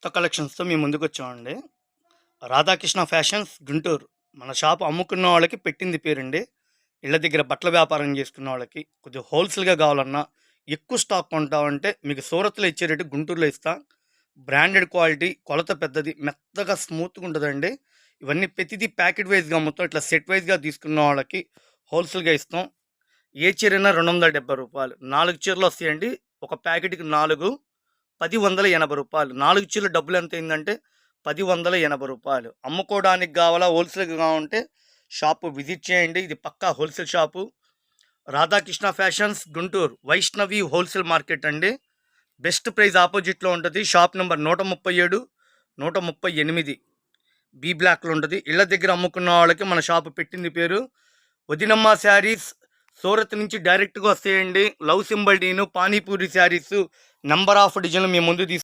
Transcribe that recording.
కొత్త కలెక్షన్స్తో మేము ముందుకు వచ్చామండి. రాధాకృష్ణ ఫ్యాషన్స్ గుంటూరు. మన షాప్ అమ్ముకున్న వాళ్ళకి పెట్టింది పేరండి. ఇళ్ళ దగ్గర బట్టల వ్యాపారం చేసుకున్న వాళ్ళకి కొద్దిగా హోల్సేల్గా కావాలన్నా, ఎక్కువ స్టాక్ కొంటామంటే మీకు సూరత్లో ఇచ్చే రేటు గుంటూరులో ఇస్తా. బ్రాండెడ్ క్వాలిటీ, కొలత పెద్దది, మెత్తగా స్మూత్గా ఉంటుందండి. ఇవన్నీ ప్రతిదీ ప్యాకెట్ వైజ్గా అమ్ముతాం. ఇట్లా సెట్ వైజ్గా తీసుకున్న వాళ్ళకి హోల్సేల్గా ఇస్తాం. ఏ చీరైనా రూ. 270. 4 చీరలు వస్తాయండి. ఒక ప్యాకెట్కి 4, రూ. 1080. 4 చీరల డబ్బులు ఎంత అయిందంటే రూ. 1080. అమ్ముకోవడానికి కావాలా, హోల్సేల్గా కావాలంటే షాపు విజిట్ చేయండి. ఇది పక్కా wholesale shop. Radhakrishna fashions Guntur, Vaishnavi wholesale market అండి. బెస్ట్ ప్రైస్ ఆపోజిట్లో ఉంటుంది. షాప్ నెంబర్ 137, 138 బి బ్లాక్లో ఉంటుంది. ఇళ్ళ దగ్గర అమ్ముకున్న వాళ్ళకి మన షాపు పెట్టింది పేరు వదినమ్మ శారీస్. సూరత్ నుంచి డైరెక్ట్గా వస్తాయండి. లవ్ సింబల్ డీను, పానీపూరి శారీస్, నెంబర్ ఆఫ్ డిజైన్లు మేము ముందు